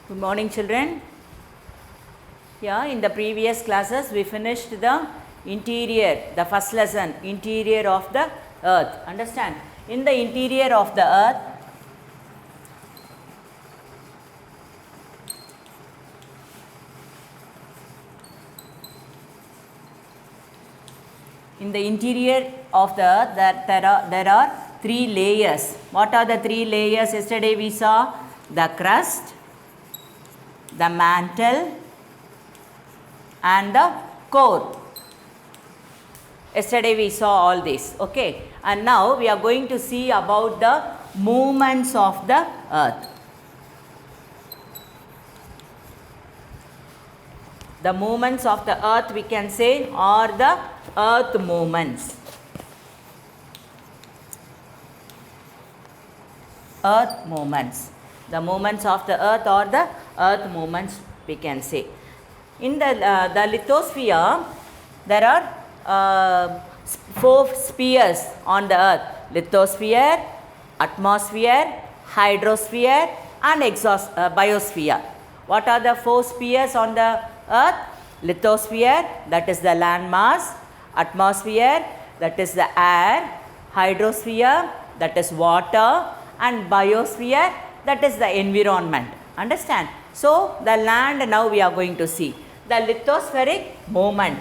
Good morning, children. Yeah, in the previous classes we finished the interior, the first lesson, interior of the earth. Understand? In the interior of the earth, there are three layers. What are the three layers? Yesterday we saw the crust, the mantle and the core. Yesterday we saw all this, okay, and now we are going to see about the movements of the earth. The movements of the earth, we can say, are the earth movements. Earth movements. The movements of the earth are the earth movements, we can say. In the lithosphere, there are four spheres on the earth: lithosphere, atmosphere, hydrosphere and biosphere. What are the four spheres on the earth? Lithosphere, that is the land mass; atmosphere, that is the air; hydrosphere, that is water; and biosphere, that is the environment. Understand? So, the land now we are going to see. The lithospheric movement.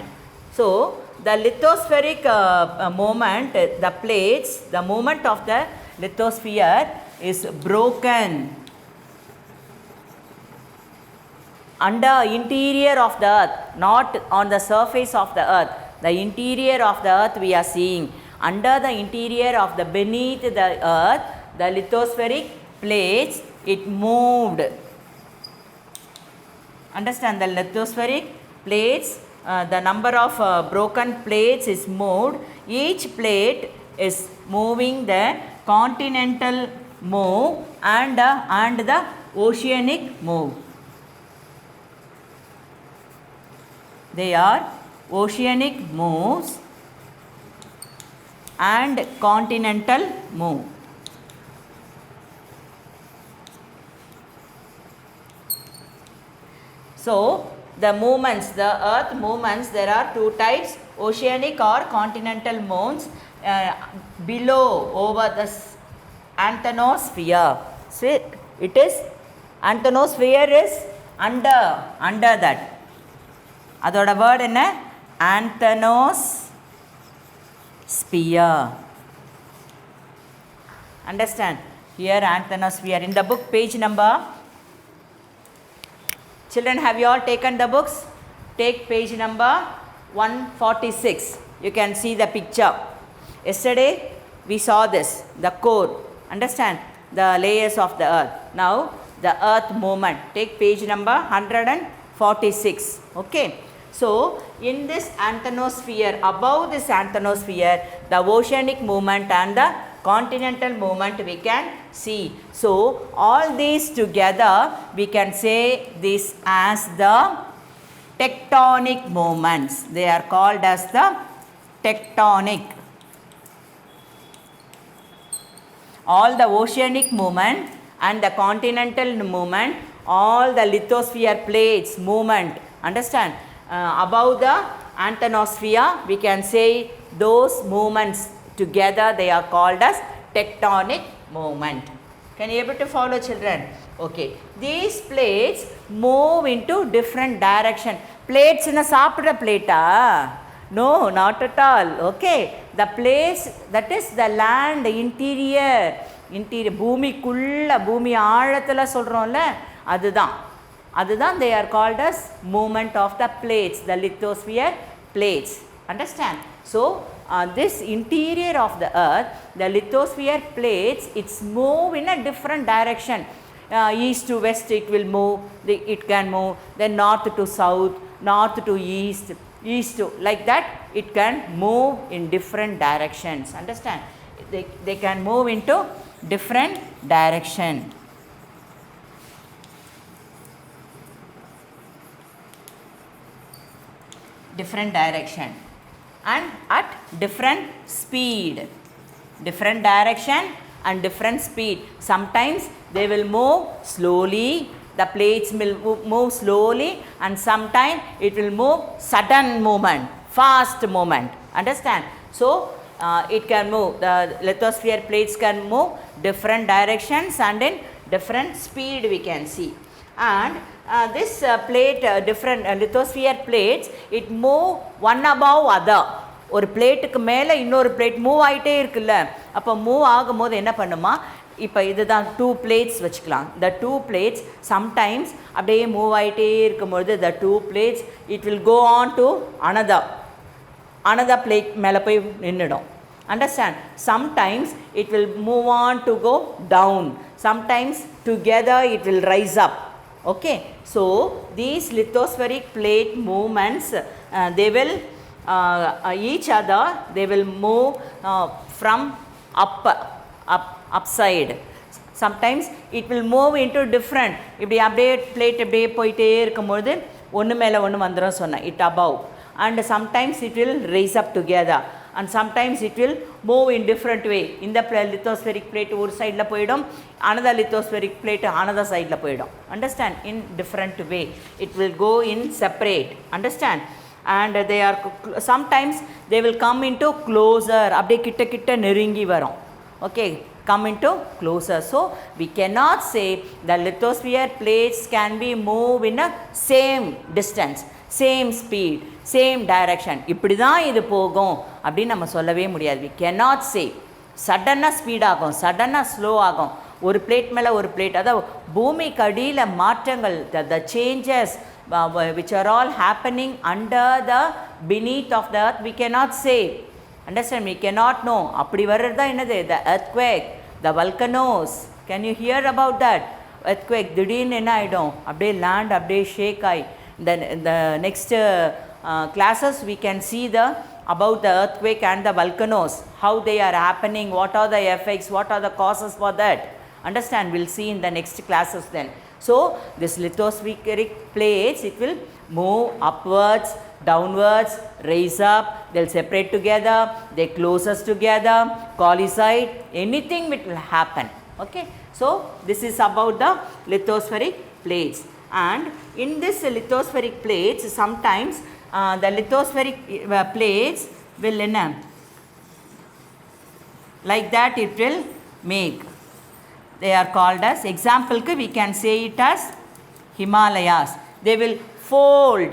So, the lithospheric movement, the plates, the movement of the lithosphere is broken under interior of the earth, not on the surface of the earth. The interior of the earth we are seeing. Under the interior of the beneath the earth, the lithospheric plates, it moved. Understand? The lithospheric plates, the number of broken plates is moved. Each plate is moving the continental move and the oceanic move. They are oceanic moves and continental move. So, the movements, the earth movements, there are two types: oceanic or continental moves below, over the asthenosphere. So, it is asthenosphere is under that. அதோட word என்ன? asthenosphere. Understand? Here asthenosphere. In the book, page number. Children, have you all taken the books? Take page number 146. You can see the picture. Yesterday we saw this, the core. Understand? The layers of the earth. Now the earth movement. Take page number 146. Okay. So, in this asthenosphere, above this asthenosphere, the oceanic movement and the continental movement we can see. So, all these together we can say this as the tectonic movements. They are called as the tectonic. All the oceanic movement and the continental movement, all the lithosphere plates movement. Understand? Above the asthenosphere, we can say those movements together, they are called as tectonic movement. Can you able to follow, children? Okay. These plates move into different direction. Plates in a sapra plate? No, not at all. Okay. The plates, that is the land, interior, பூமிக்குள்ள, பூமி ஆழத்துல சொல்றோம்ல, அதுதான் they are called as movement of the plates, the lithosphere plates. Understand? So, this interior of the earth, the lithosphere plates, it's move in a different direction. East to west it will move, it can move, then north to south, north to east, east to, like that it can move in different directions. Understand? They can move into different direction. Different direction and at different speed. Different direction and different speed. Sometimes they will move slowly, the plates will move slowly, and sometimes it will move sudden movement, fast movement. Understand? So it can move, the lithosphere plates can move different directions and in different speed we can see. And this plate, different lithosphere plates, it move one above other. ஒரு பிளேட்டுக்கு மேலே இன்னொரு plate move ஆகிட்டே இருக்குல்ல, அப்போ move ஆகும்போது என்ன பண்ணுமா, இப்போ இதுதான் 2 plates வச்சுக்கலாம். the 2 plates sometimes அப்படியே மூவ் ஆகிட்டே இருக்கும்பொழுது the 2 plates it will go on to another plate மேலே போய் நின்றுடும். Understand? Sometimes it will move on to go down, sometimes together it will rise up. Okay, so these lithospheric plate movements, they will each other, they will move from upside. Sometimes it will move into different, இப்படி அப்படியே plate அப்படியே போயிட்டே இருக்கும்போது ஒன்று மேலே ஒன்று வந்துடும் சொன்னேன், it above, and sometimes it will raise up together, and sometimes it will move in different way. இந்த lithospheric plate ஒரு சைடில் போயிடும், another lithospheric plate another சைடில் போயிடும். Understand? In different way it will go in separate. Understand? And they are sometimes they will come into closer, அப்படியே கிட்ட கிட்ட நெருங்கி வரும். Okay, come into closer. So we cannot say the lithosphere plates can be moved in a same distance, same speed, same direction. இப்படி தான் இது போகும் அப்படின்னு நம்ம சொல்லவே முடியாது. we cannot say சடனாக ஸ்பீட் ஆகும், சடனாக ஸ்லோ ஆகும், ஒரு பிளேட் மேலே ஒரு பிளேட், அதாவது பூமிக்கு அடியில் மாற்றங்கள், the changes which are all happening under the beneath of the earth, we cannot say. Understand? We cannot know. அப்படி வர்றது தான் என்னது, the earthquake, the volcanoes. Can you hear about that? earthquake திடீர்னு என்ன ஆகிடும், அப்படியே land அப்படியே ஷேக் ஆகி, the next classes we can see about the earthquake and the volcanoes, how they are happening, what are the effects, what are the causes for that. Understand? We'll see in the next classes then. So this lithospheric plates, it will move upwards, downwards, raise up, they'll separate together, they closes together, coincide, anything which will happen. Okay, so this is about the lithospheric plates. And in this lithospheric plates, sometimes the lithospheric plates will like that it will make. They are called as, example we can say it as Himalayas. They will fold.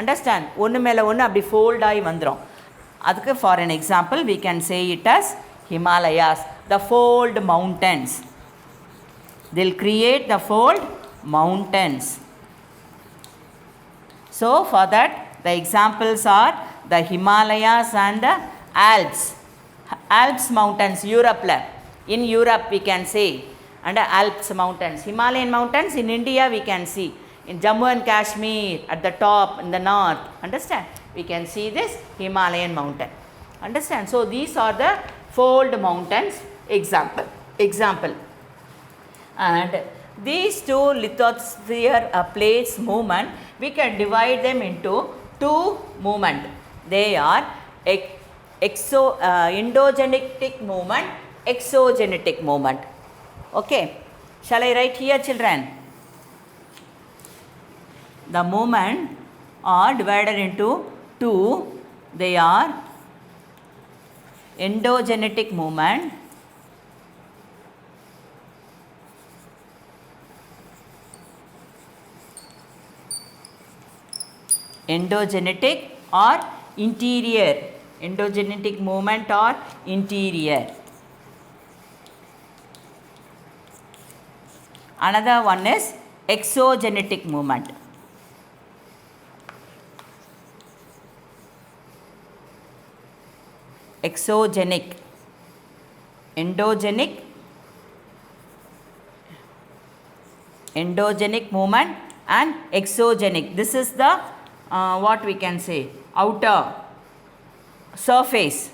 Understand? ஒன்று மேலே ஒன்று அப்படி fold ஆகி வந்துடும். அதுக்கு for an example we can say it as Himalayas, the fold mountains. They'll create the fold mountains. So for that the examples are the Himalayas and the Alps mountains, Europe. In Europe we can say, and Alps mountains, Himalayan mountains in India we can see, in Jammu and Kashmir at the top in the north. Understand? We can see this Himalayan mountain. Understand? So these are the fold mountains example. And these two lithosphere plates movement, we can divide them into two movement. They are endogenetic movement, exogenetic movement. Okay, shall I write here, children? The movement are divided into two. They are endogenetic movement, endogenetic or interior, endogenetic movement or interior. Another one is exogenetic movement. Exogenic, endogenic movement and exogenic. This is the what we can say, outer surface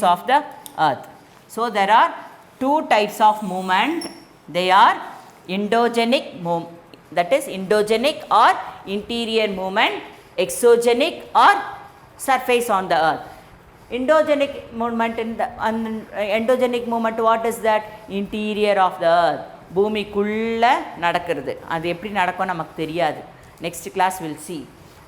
of the earth. So there are two types of movement. They are endogenic that is endogenic or interior movement, exogenic or surface on the earth. Endogenic movement, endogenic movement, what is that? Interior of the earth, பூமிக்குள்ளே நடக்கிறது. அது எப்படி நடக்கும் நமக்கு தெரியாது. Next class will see.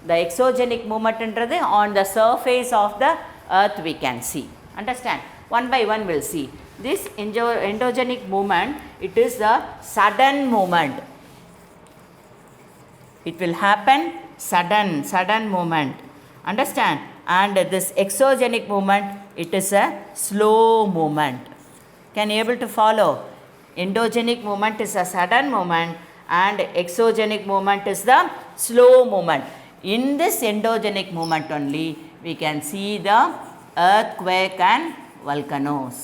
The exogenic movementன்றது on the surface of the earth we can see. Understand? One by one we'll see. This endogenic movement, it is the sudden movement. It will happen sudden movement. Understand? And this exogenic movement, it is a slow movement. Can you able to follow? Endogenic movement is a sudden movement and exogenic movement is the slow movement. In this endogenic movement only we can see the earthquake and volcanoes.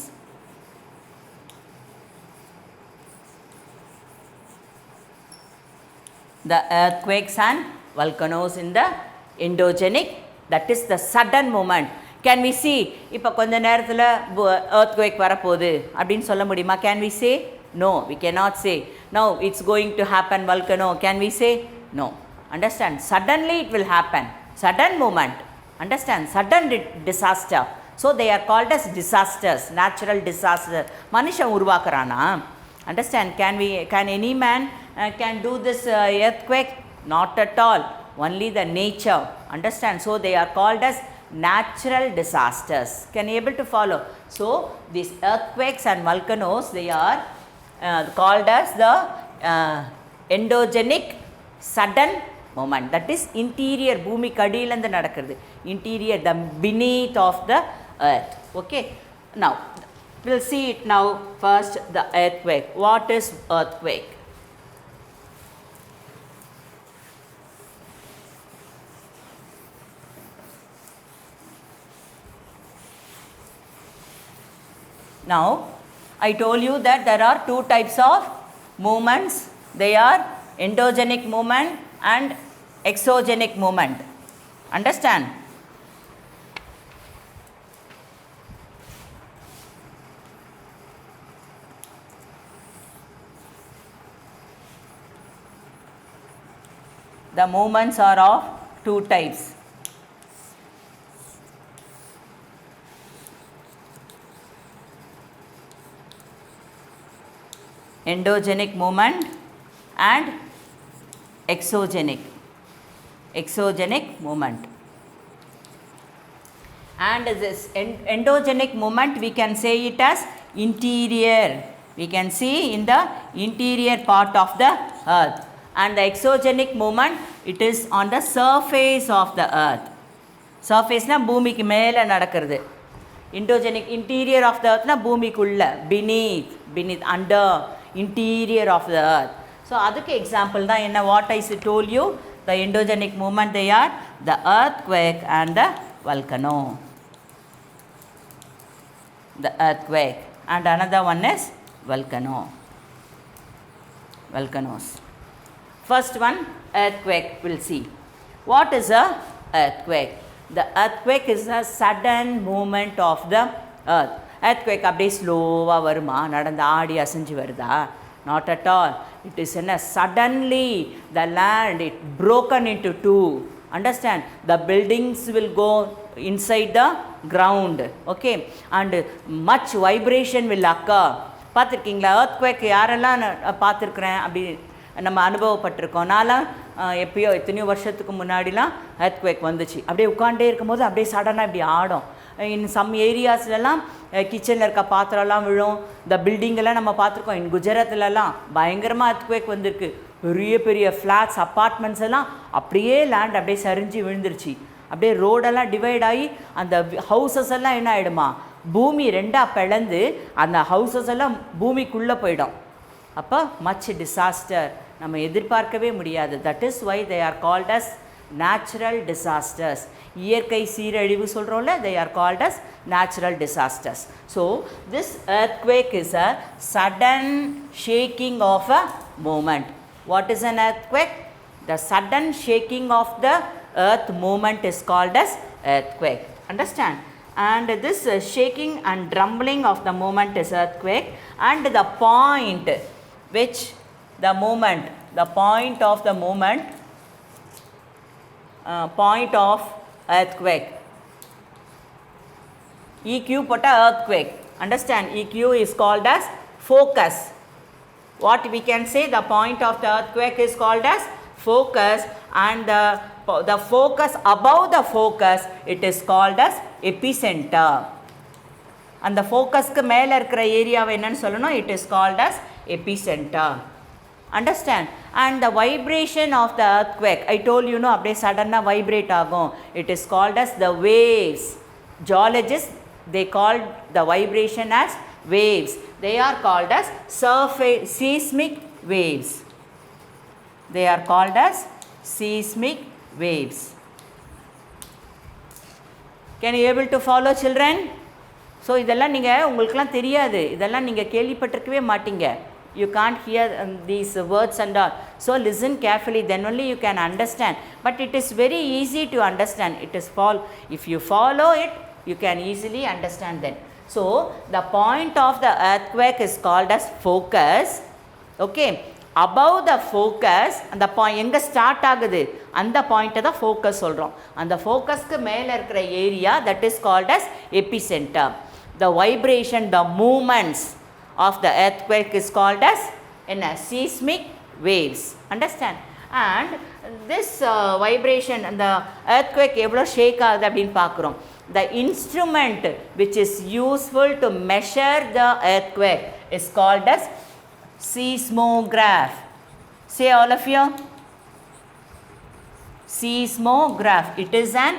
The earthquakes and volcanoes in the endogenic, that is the sudden movement. Can we see? இப்போ கொஞ்ச நேரத்தில் earthquake வரப்போகுது அப்படின்னு சொல்ல முடியுமா? Can we say? No, we cannot say. Now it's going to happen volcano. Can we say? No. Understand? Suddenly it will happen. Sudden movement. Understand? Sudden disaster. So they are called as disasters, natural disaster. மனுஷன் உருவாக்குறானா? Understand? Can any man can do this earthquake? Not at all. Only the nature. Understand? So they are called as natural disasters. Can you able to follow? So these earthquakes and volcanoes, they are called as the endogenic sudden movement. That is interior, பூமி கடியிலிருந்து நடக்கிறது. Interior, the beneath of the earth. Okay. Now we'll see it now. First the earthquake. What is earthquake? Now I told you that there are two types of movements. They are endogenic movement and exogenic movement. Understand? The movements are of two types. Endogenic movement and exogenic movement. And this endogenic movement we can say it as interior. We can see in the interior part of the earth. And the exogenic movement, it is on the surface of the earth. Surface na பூமிக்கு மேலே நடக்கிறது. Endogenic, interior of the earth na பூமிக்குள்ள, beneath, under, interior of the earth. So அதுக்கு example தான் என்ன? What I told you, the endogenic movement, they are the earthquake and the volcano. The earthquake and another one is volcanoes. First one, earthquake, we'll see. What is a earthquake? The earthquake is a sudden movement of the earth. Earthquake அப்படியே ஸ்லோவாக வருமா? நடந்து ஆடி அசைஞ்சு வருதா? Not at all. It is in a suddenly the land, it broken into two. Understand? The buildings will go inside the ground. Okay? And much vibration will occur. பார்த்துருக்கீங்களா? earthquake யாரெல்லாம் பார்த்துருக்குறேன் அப்படி நம்ம அனுபவப்பட்டிருக்கோம். நான்லாம் எப்பயோ எத்தனையோ வருஷத்துக்கு முன்னாடிலாம் earthquake வந்துச்சு. அப்படியே உட்காண்டே இருக்கும்போது அப்படியே சடனாக இப்படி ஆடும். இன் சம் ஏரியாஸ்லலாம் கிச்சனில் இருக்க பாத்திரம்லாம் விழும். இந்த பில்டிங்கெல்லாம் நம்ம பார்த்துருக்கோம். இன் குஜராத்லலாம் பயங்கரமாக earthquake வந்திருக்கு. பெரிய பெரிய ஃப்ளாட்ஸ், அப்பார்ட்மெண்ட்ஸ் எல்லாம் அப்படியே லேண்ட் அப்படியே சரிஞ்சு விழுந்துருச்சு. அப்படியே ரோடெல்லாம் டிவைட் ஆகி அந்த ஹவுசஸ் எல்லாம் என்ன ஆகிடுமா? பூமி ரெண்டாக பிளந்து அந்த ஹவுசஸ் எல்லாம் பூமிக்குள்ளே போயிடும். அப்போ மச் டிசாஸ்டர் நம்ம எதிர்பார்க்கவே முடியாது. That is why they are called as natural disasters. இயற்கை சீரழிவு சொல்கிறோம்ல, they are called as natural disasters. So this earthquake is a sudden shaking of a movement. What is an earthquake? The sudden shaking of the earth movement is called as earthquake. Understand? And this shaking and trembling of the movement is earthquake. And the point which the point of the movement, point of earthquake, EQ put a earthquake. Understand? EQ is called as focus. what we can say, the point of the earthquake is called as focus, and the focus above the focus, it is called as epicenter. And the focus ku mela irukra area enna sollanum, it is called as epicenter. Understand? And the vibration of the earthquake, I told you, அப்படியே sudden vibrate ஆகும், it is called as the waves. Geologists, they called the vibration as waves. They are called as seismic waves. They are called as seismic waves. Can you able to follow, children? So இதெல்லாம் நீங்கள் உங்களுக்குலாம் தெரியாது, இதெல்லாம் நீங்கள் கேள்விப்பட்டிருக்கவே மாட்டீங்க. You can't hear these words and all. So listen carefully, then only you can understand. But it is very easy to understand. It is if you follow it, you can easily understand then. So the point of the earthquake is called as focus. Okay. Above the focus, அந்த எங்கே start ஆகுது அந்த பாயிண்ட்டை தான் focus சொல்கிறோம். அந்த ஃபோக்கஸ்க்கு மேலே இருக்கிற area, that is called as epicentre. The vibration, the movements of the earthquake is called as seismic waves. Understand? And this vibration, the earthquake எவ்வளோ ஷேக் ஆகுது அப்படின்னு பார்க்குறோம். The instrument which is useful to measure the earthquake is called as seismograph. Say all of you. Seismograph. It is an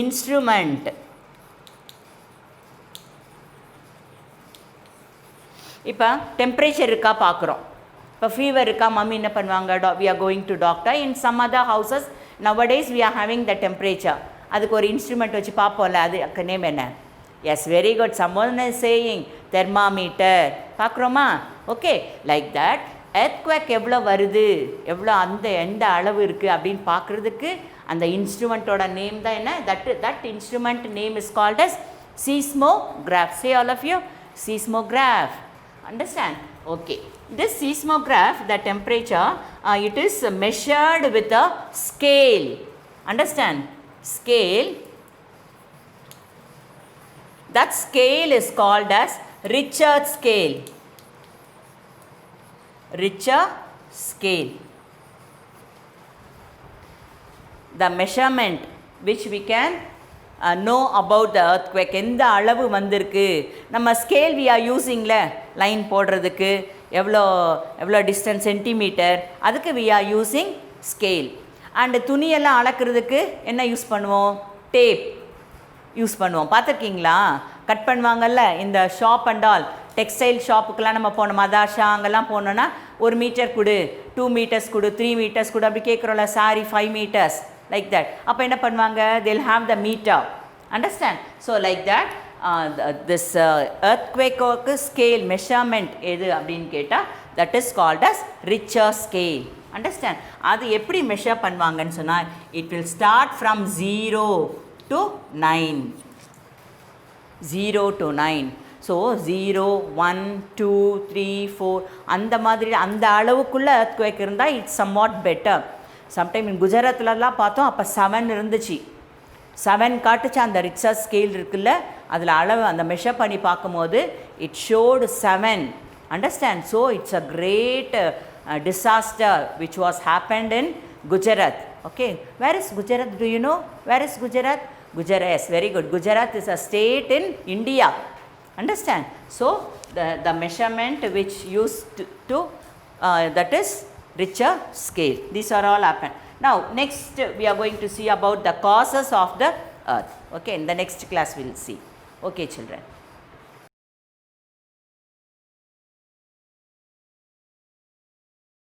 instrument. இப்போ temperature இருக்கா பார்க்குறோம். இப்போ fever இருக்கா, mummy என்ன பண்ணுவாங்க, we are going to doctor. In some other houses nowadays we are having the temperature. அதுக்கு ஒரு instrument வச்சு பார்ப்போம்ல, அதுக்கு நேம் என்ன? Yes, very good. someone is saying thermometer. பார்க்குறோமா? ஓகே, லைக் தட் எர்த்குவேக் எவ்வளோ வருது, எவ்வளோ எந்த அளவு இருக்குது அப்படின்னு பார்க்குறதுக்கு அந்த இன்ஸ்ட்ருமெண்ட்டோட நேம் தான் என்ன? That instrument name is called as seismograph. Say all of you, seismograph. Understand? Okay. This seismograph, the temperature, it is measured with a scale. Understand? Scale. That scale is called as Richter scale. Richter scale. The measurement which we can know about the earthquake, எந்த அளவு வந்திருக்கு, நம்ம scale we are usingல line போடுறதுக்கு எவ்வளோ distance centimetre, அதுக்கு we are using scale. And துணியெல்லாம் அளக்கிறதுக்கு என்ன use பண்ணுவோம்? டேப் யூஸ் பண்ணுவோம். பார்த்துருக்கீங்களா? கட் பண்ணுவாங்கல்ல இந்த ஷாப் அண்ட் ஆல், டெக்ஸ்டைல் ஷாப்புக்கெலாம் நம்ம போனோம், மதாஷா அங்கெல்லாம் போனோன்னா 1 மீட்டர் கொடு, 2 மீட்டர்ஸ் கொடு, 3 மீட்டர்ஸ் கொடு அப்படி கேட்குறோம்ல. Sorry 5 metres, like that. அப்போ என்ன பண்ணுவாங்க? they'll have the meter. Understand? So like that this earthquake scale measurement எது அப்படின்னு கேட்டால் that is called as Richter scale. Understand? அது எப்படி மெஷர் பண்ணுவாங்கன்னு சொன்னால், it will start from 0 to 9. 0 to 9. So 0, 1, 2, 3, 4 அந்த மாதிரி அந்த அளவுக்குள்ளே earthquake இருந்தால் இட்ஸ் somewhat better. சம்டைம் குஜராத்லலாம் பார்த்தோம், அப்போ 7 இருந்துச்சு. 7 காட்டுச்சு அந்த ரிச்சர் ஸ்கேல் இருக்குல்ல, அதில் அளவு அந்த மெஷர் பண்ணி பார்க்கும்போது it showed 7. Understand? So it's a great disaster which was happened in Gujarat. Okay, where is Gujarat? Do you know where is Gujarat? Gujarat, yes, very good. Gujarat is a state in India. Understand? So the measurement which used to that is Richter scale. These are all happen. Now next we are going to see about the causes of the earth. Okay, in the next class we will see. Okay children.